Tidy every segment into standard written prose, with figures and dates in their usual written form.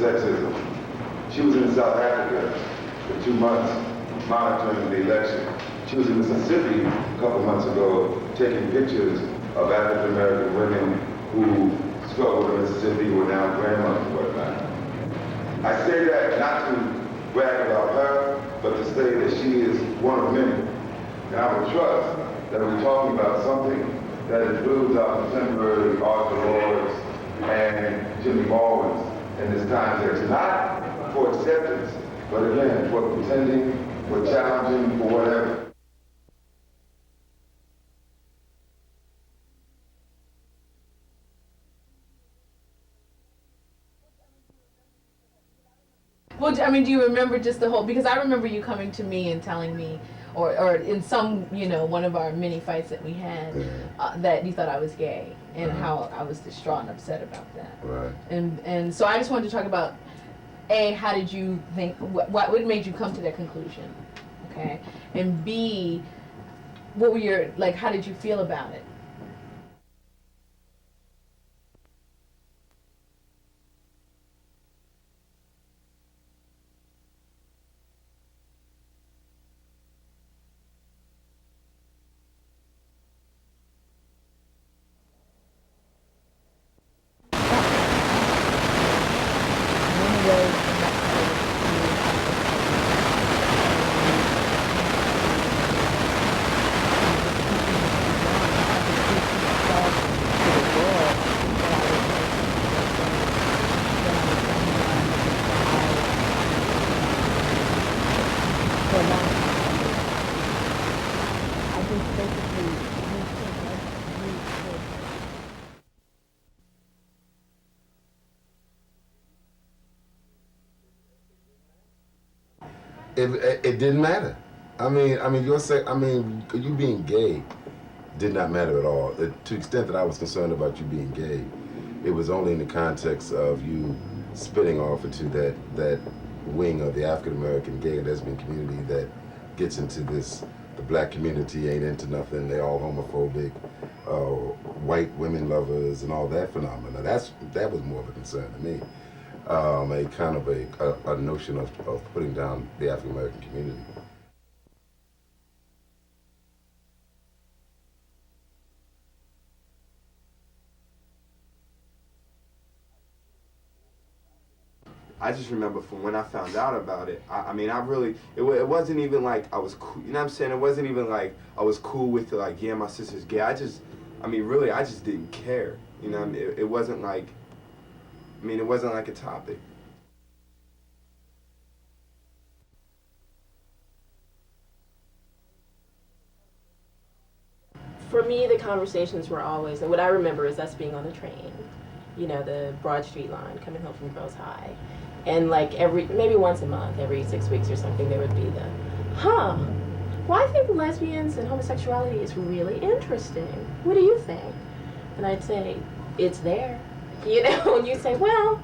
sexism. She was in South Africa for 2 months monitoring the election. She was in Mississippi a couple months ago taking pictures of African American women who struggled in Mississippi, who are now grandmothers and whatnot. I say that not to brag about her, but to say that she is one of many. And I would trust that we're talking about something that includes our contemporary Arthur Lords and Jimmy Baldwin's in this context, not for acceptance, but again, for pretending, for challenging, for whatever. Well, I mean, do you remember just the whole, because I remember you coming to me and telling me, or in some, one of our many fights that we had, that you thought I was gay, and how I was distraught and upset about that. Right. And so I just wanted to talk about, A, how did you think, what made you come to that conclusion, okay? And B, what were your, how did you feel about it? It didn't matter. I mean, you being gay did not matter at all. To the extent that I was concerned about you being gay, it was only in the context of you spitting off into that wing of the African American gay and lesbian community that gets into this. The black community ain't into nothing. They all homophobic, white women lovers, and all that phenomena. That was more of a concern to me. A kind of a notion of putting down the African American community. I just remember from when I found out about it, it wasn't even like I was cool, you know what I'm saying? It wasn't even like I was cool with it, like, yeah, my sister's gay. I just didn't care, you know what I mean? It wasn't like, it wasn't like a topic. For me, the conversations were always, and what I remember is us being on the train, the Broad Street line, coming home from Girls High. And maybe once a month, every 6 weeks or something, there would be well, I think lesbians and homosexuality is really interesting. What do you think? And I'd say, it's there. And you'd say, well,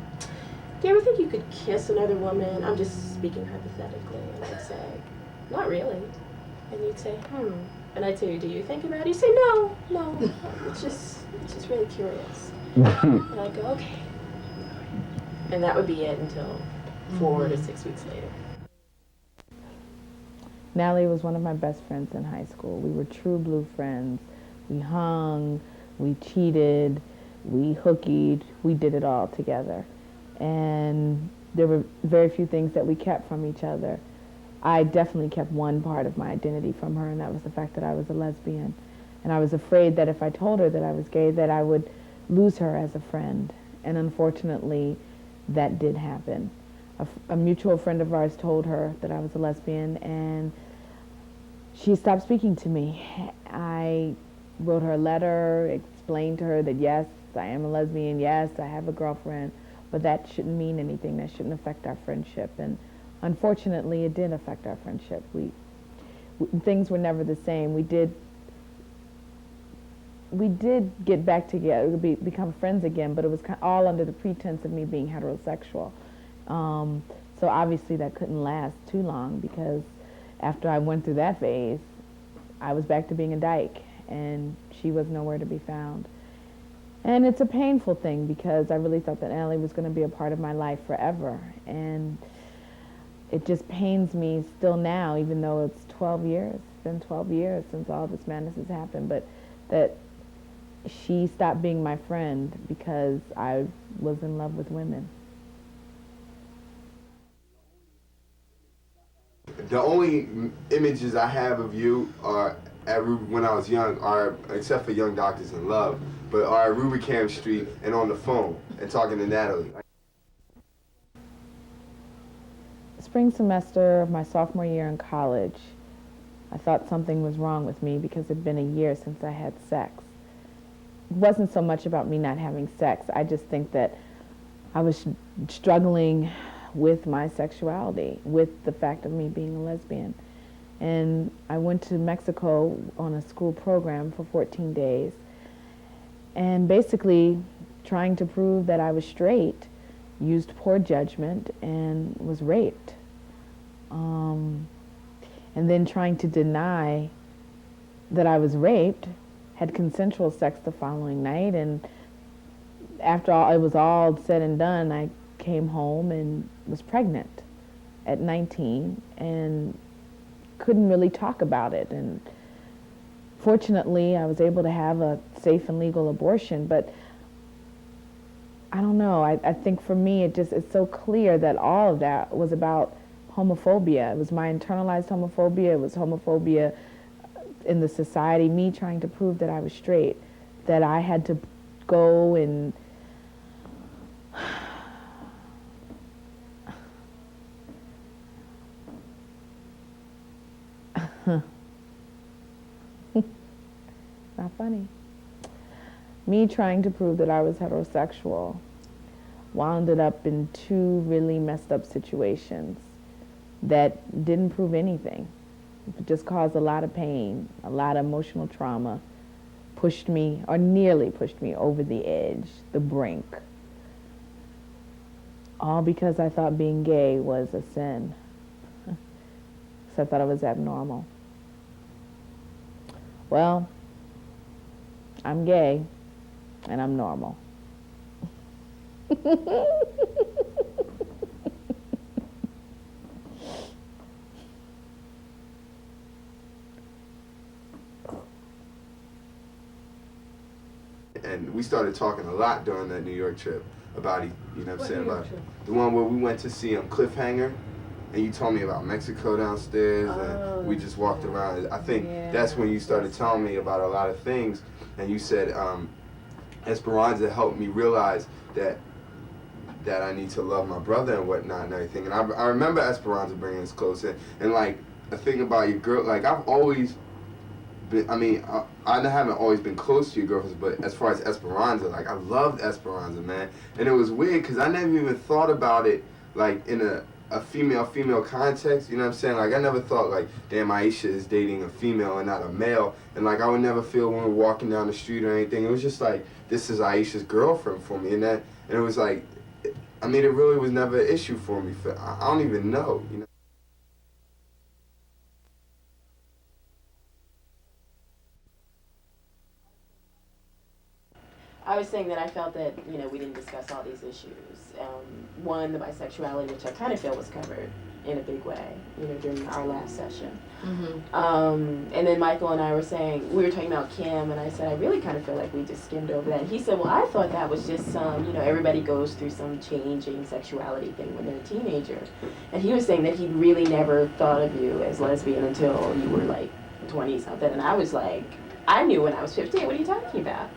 do you ever think you could kiss another woman? I'm just speaking hypothetically. And I'd say, not really. And you'd say, And I'd say, do you think about it? You'd say, no. It's just really curious. And I'd go, okay. And that would be it until 4 to 6 weeks later. Natalie was one of my best friends in high school. We were true blue friends. We hung, we cheated, we hookied, we did it all together. And there were very few things that we kept from each other. I definitely kept one part of my identity from her, and that was the fact that I was a lesbian. And I was afraid that if I told her that I was gay, that I would lose her as a friend. And unfortunately, that did happen. A mutual friend of ours told her that I was a lesbian, and she stopped speaking to me. I wrote her a letter, explained to her that yes, I am a lesbian, yes, I have a girlfriend, but that shouldn't mean anything. That shouldn't affect our friendship. And unfortunately, it did affect our friendship. Things were never the same. We did get back together, become friends again, but it was all under the pretense of me being heterosexual. So obviously that couldn't last too long, because after I went through that phase, I was back to being a dyke, and she was nowhere to be found. And it's a painful thing because I really thought that Allie was going to be a part of my life forever. And it just pains me still now, even though it's 12 years. It's been 12 years since all this madness has happened, but that she stopped being my friend because I was in love with women. The only images I have of you are when I was young, are except for Young Doctors in Love, but are at Rubicam Street and on the phone and talking to Natalie. Spring semester of my sophomore year in college, I thought something was wrong with me because it had been a year since I had sex. It wasn't so much about me not having sex. I just think that I was struggling with my sexuality, with the fact of me being a lesbian. And I went to Mexico on a school program for 14 days and basically trying to prove that I was straight, used poor judgment, and was raped. And then trying to deny that I was raped, had consensual sex the following night, and after it was all said and done, I came home and was pregnant at 19 and couldn't really talk about it. And fortunately, I was able to have a safe and legal abortion, but I don't know. I think for me, it's so clear that all of that was about homophobia. It was my internalized homophobia. It was homophobia in the society, me trying to prove that I was straight, that I had to go and not funny. Me trying to prove that I was heterosexual wound up in two really messed up situations that didn't prove anything. It just caused a lot of pain, a lot of emotional trauma, pushed me, or nearly pushed me over the edge, the brink. All because I thought being gay was a sin. So I thought it was abnormal. Well, I'm gay, and I'm normal. And we started talking a lot during that New York trip about, you know what I'm saying, New York about trip? the one where we went to see Cliffhanger, and you told me about Mexico downstairs, and we just walked around. I think that's when you started telling me about a lot of things, and you said Esperanza helped me realize that I need to love my brother and whatnot and everything. And I remember Esperanza bringing us close, and like the thing about your girl, like I've always been, I haven't always been close to your girlfriends, but as far as Esperanza, like I loved Esperanza, man. And it was weird because I never even thought about it like in a female context, you know what I'm saying? Like I never thought like, damn, Aisha is dating a female and not a male, and like I would never feel when we're walking down the street or anything. It was just like, this is Aisha's girlfriend for me, and it was like, it really was never an issue for me. I don't even know, you know. I was saying that I felt that, you know, we didn't discuss all these issues. One, the bisexuality, which I kind of feel was covered in a big way, you know, during our last session. Mm-hmm. And then Michael and I were saying, we were talking about Kim, and I said, I really kind of feel like we just skimmed over that. And he said, well, I thought that was just some, you know, everybody goes through some changing sexuality thing when they're a teenager. And he was saying that he really never thought of you as lesbian until you were like 20-something. And I was like, I knew when I was 15. What are you talking about?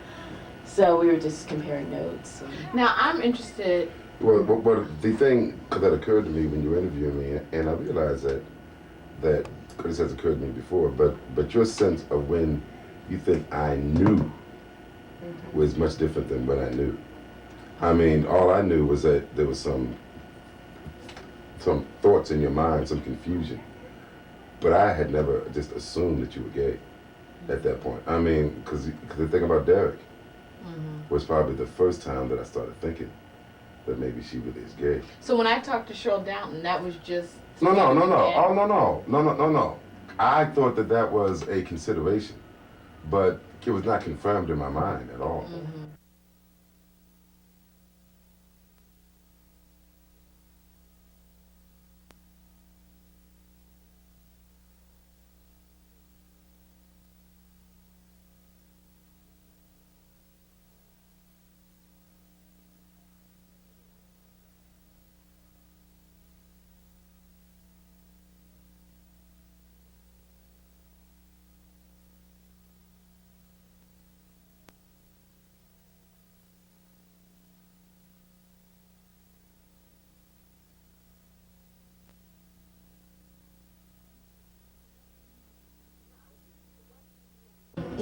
So we were just comparing notes. Now I'm interested. Well, the thing that occurred to me when you were interviewing me, and I realized that this has occurred to me before, but your sense of when you think I knew was much different than what I knew. I mean, all I knew was that there was some thoughts in your mind, some confusion, but I had never just assumed that you were gay at that point. I mean, because the thing about Derek was probably the first time that I started thinking that maybe she really is gay. So when I talked to Cheryl Downton, that was just No. Oh, no. I thought that was a consideration, but it was not confirmed in my mind at all.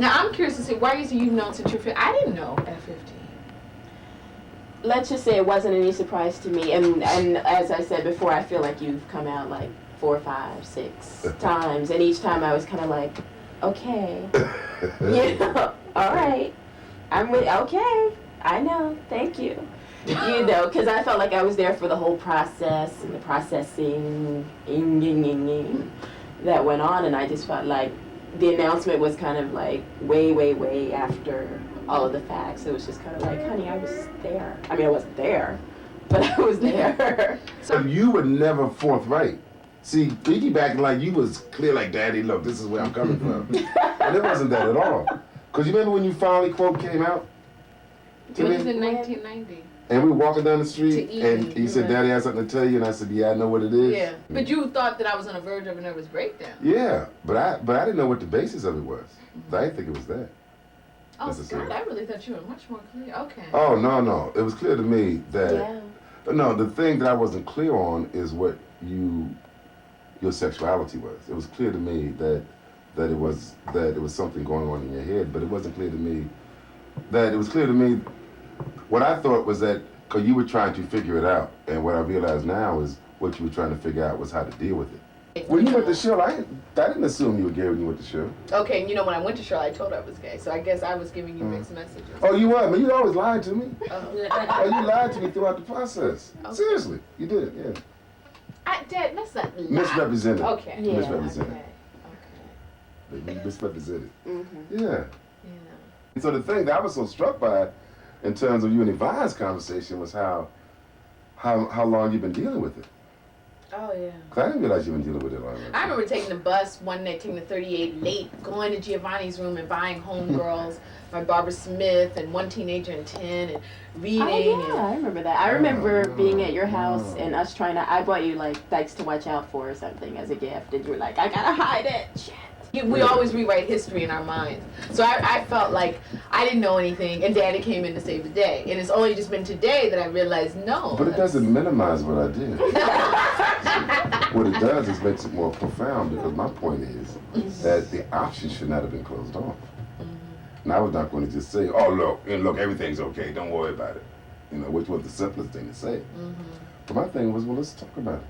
Now I'm curious to see why you say you've known since you're 15. I didn't know at 15. Let's just say it wasn't any surprise to me. And as I said before, I feel like you've come out like 4, 5, 6 times. And each time I was kind of like, okay. You know, all right. I'm with, okay. I know. Thank you. You know, because I felt like I was there for the whole process and the processing that went on. And I just felt like the announcement was kind of like way, way, way after all of the facts. It was just kind of like, honey, I was there. I mean, I wasn't there, but I was there. So you were never forthright. See, piggybacking like you was clear like, Daddy, look, this is where I'm coming from. And it wasn't that at all. Because you remember when you finally, quote, came out? It was in 1990. And we were walking down the street, To eat, and he said, Daddy, I have something to tell you. And I said, yeah, I know what it is. Yeah, but you thought that I was on the verge of a nervous breakdown. Yeah, but I didn't know what the basis of it was. I didn't think it was that. Oh, necessarily. God, I really thought you were much more clear. Okay. Oh, no. It was clear to me that, Yeah. no, the thing that I wasn't clear on is what your sexuality was. It was clear to me that it was something going on in your head, but it wasn't clear to me what I thought was that, because you were trying to figure it out, and what I realize now is what you were trying to figure out was how to deal with it. When you went to Shell, I didn't assume you were gay when you went to Shell. Okay, and you know when I went to Shell, I told her I was gay, so I guess I was giving you mixed messages. Oh, you were? Man, you always lied to me. Oh. You lied to me throughout the process. Okay. Seriously, you did, yeah. Dad, that's not lie. Misrepresented. Okay. Yeah. Misrepresented. Okay. You misrepresented. Mm-hmm. Yeah. Yeah. And so the thing that I was so struck by in terms of you and Yvonne's conversation was how long you've been dealing with it. Oh, yeah. Because I didn't realize you've been dealing with it long. I remember taking the bus one night, taking the 38 late, going to Giovanni's room and buying Homegirls by Barbara Smith and One Teenager and 10 and reading. Oh, yeah, I remember that. I remember being at your house and us trying to, I bought you like Dykes to Watch Out For or something as a gift, and you were like, I gotta hide it. Shit. We always rewrite history in our minds. So I felt like I didn't know anything, and Daddy came in to save the day. And it's only just been today that I realized, no. But it doesn't minimize what I did. What it does is makes it more profound, because my point is that the option should not have been closed off. And I was not going to just say, oh, look, everything's okay, don't worry about it. You know, which was the simplest thing to say. But my thing was, well, let's talk about it.